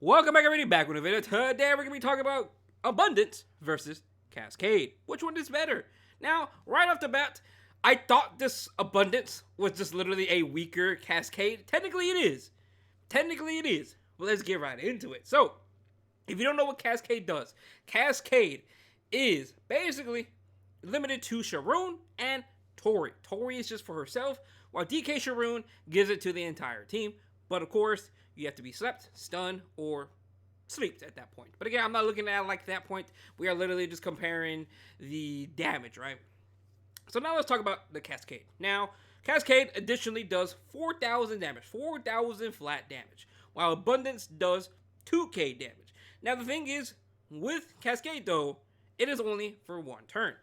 Welcome back, everybody, back with a video. Today we're going to be talking about Abundance versus Cascade. Which one is better? Now, right off the bat, I thought this Abundance was just literally a weaker Cascade. Technically it is. Well, let's get right into it. So, if you don't know what Cascade does, Cascade is basically limited to Sharoon and Tori. Tori is just for herself, while DK Sharoon gives it to the entire team. But of course, you have to be slept, stunned, or sleeped at that point. But again, I'm not looking at it like that point. We are literally just comparing the damage, right? So now let's talk about the Cascade. Now, Cascade additionally does 4,000 damage, 4,000 flat damage, while Abundance does 2k damage. Now, the thing is, with Cascade though, it is only for one turn.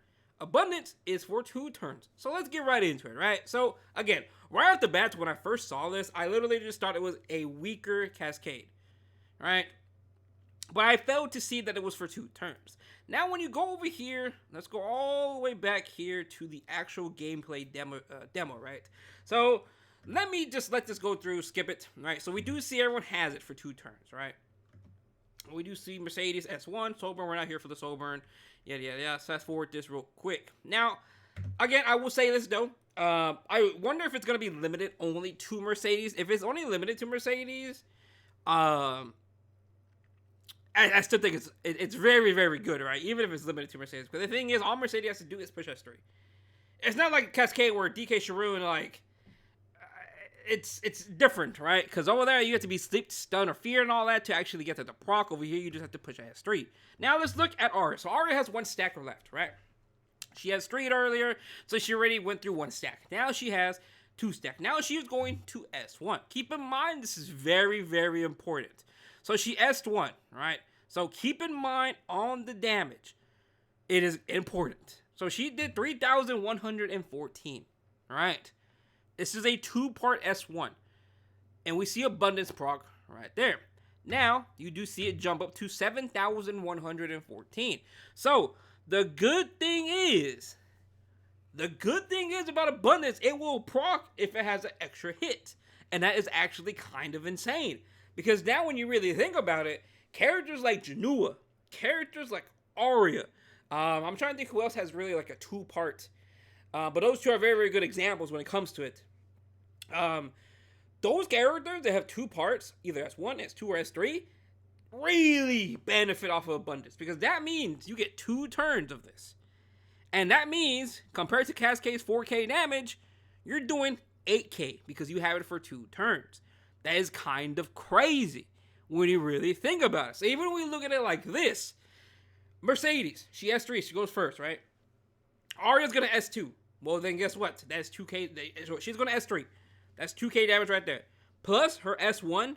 Abundance is for 2 turns. So let's get right into it, right? So again, right off the bat, when I first saw this, I literally just thought it was a weaker Cascade, right? But I failed to see that it was for 2 turns. Now when you go over here, let's go all the way back here to the actual gameplay demo, right? So let this go through, skip it, right? So we do see everyone has it for 2 turns, right? We do see Mercedes S1, Soul Burn. We're not here for the Soul Burn. Yeah. So fast forward this real quick. Now, again, I will say this though. I wonder if it's going to be limited only to Mercedes. If it's only limited to Mercedes, I still think it's very, very good, right? Even if it's limited to Mercedes. But the thing is, all Mercedes has to do is push S3. It's not like Cascade where DK Sharoon, like, it's different, right? Because over there, you have to be sleep, stun, or fear and all that to actually get to the proc. Over here, you just have to push S3. Now, let's look at Aria. So, Aria has 1 stacker left, right? She has 3 earlier, so she already went through 1 stack. Now, she has 2 stack. Now, she is going to S1. Keep in mind, this is very, very important. So, she S1, right? So, keep in mind on the damage. It is important. So, she did 3,114, right? This is a 2-part S1. And we see Abundance proc right there. Now, you do see it jump up to 7,114. So, the good thing is about Abundance, it will proc if it has an extra hit. And that is actually kind of insane. Because now when you really think about it, characters like Janua, characters like Aria, I'm trying to think who else has really like a 2-part. But those 2 are very, very good examples when it comes to it. Those characters that have 2 parts, either S1, S2, or S3, really benefit off of Abundance. Because that means you get 2 turns of this. And that means, compared to Cascade's 4k damage, you're doing 8k because you have it for 2 turns. That is kind of crazy when you really think about it. So even when we look at it like this, Mercedes, she S3, she goes first, right? Aria's going to S2. Well, then guess what? That's 2k. She's going to S3. That's 2k damage right there. Plus her S1,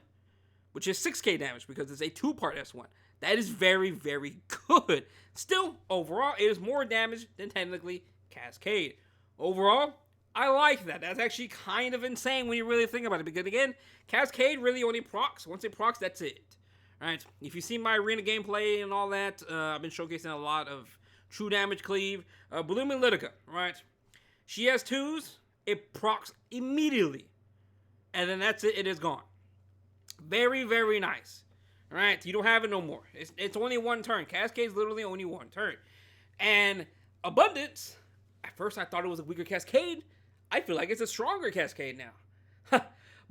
which is 6k damage because it's a 2-part S1. That is very, very good. Still, overall, it is more damage than technically Cascade. Overall, I like that. That's actually kind of insane when you really think about it. Because again, Cascade really only procs. Once it procs, that's it. Alright, if you see my arena gameplay and all that, I've been showcasing a lot of true damage cleave. Blooming Litica, right? She has 2s. It procs immediately. And then that's it. It is gone. Very, very nice. All right. You don't have it no more. It's only 1 turn. Cascade's literally only 1 turn. And Abundance, at first I thought it was a weaker Cascade. I feel like it's a stronger Cascade now.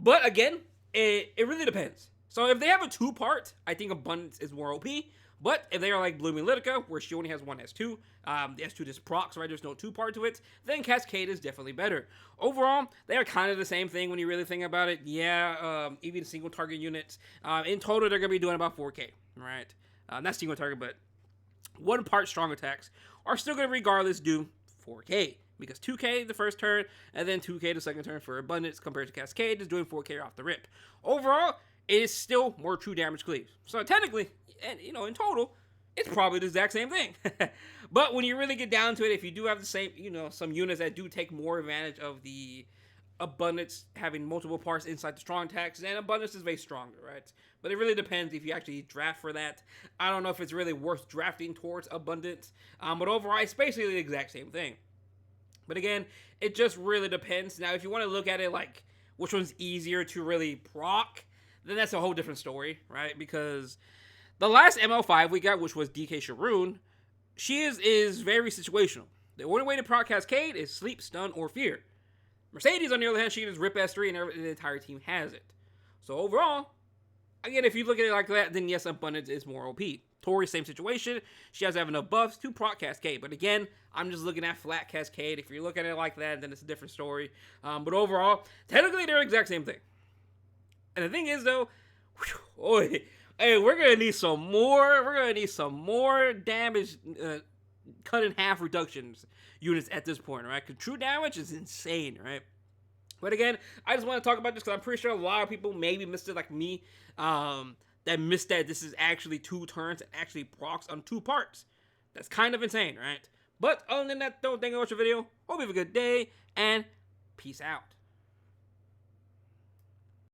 But again, it really depends. So if they have a 2-part, I think Abundance is more OP. But if they are like Blooming Litica, where she only has 1 S2, the S2 just procs, right? There's no 2-part to it, then Cascade is definitely better. Overall, they are kind of the same thing when you really think about it. Yeah, even single target units. In total, they're going to be doing about 4k, right? Not single target, but 1-part strong attacks are still going to regardless do 4k. Because 2k the first turn, and then 2k the second turn for Abundance compared to Cascade is doing 4k off the rip. Overall, it is still more true damage cleaves. So technically, and in total, it's probably the exact same thing. But when you really get down to it, if you do have the same, some units that do take more advantage of the Abundance having multiple parts inside the strong attacks, then Abundance is very stronger, right? But it really depends if you actually draft for that. I don't know if it's really worth drafting towards Abundance. But overall, it's basically the exact same thing. But again, it just really depends. Now, if you want to look at it like which one's easier to really proc, then that's a whole different story, right? Because the last ML5 we got, which was DK Sharoon, she is very situational. The only way to proc Cascade is sleep, stun, or fear. Mercedes, on the other hand, she can just rip S3 and the entire team has it. So overall, again, if you look at it like that, then yes, Abundance is more OP. Tori, same situation. She has to have enough buffs to proc Cascade. But again, I'm just looking at flat Cascade. If you're looking at it like that, then it's a different story. But overall, technically, they're the exact same thing. And the thing is, though, hey, we're going to need some more. We're going to need some more damage cut in half reductions units at this point, right? Because true damage is insane, right? But again, I just want to talk about this because I'm pretty sure a lot of people maybe missed it like me, that missed that this is actually 2 turns and actually procs on 2 parts. That's kind of insane, right? But other than that, don't thank you for watching the video. Hope you have a good day, and peace out.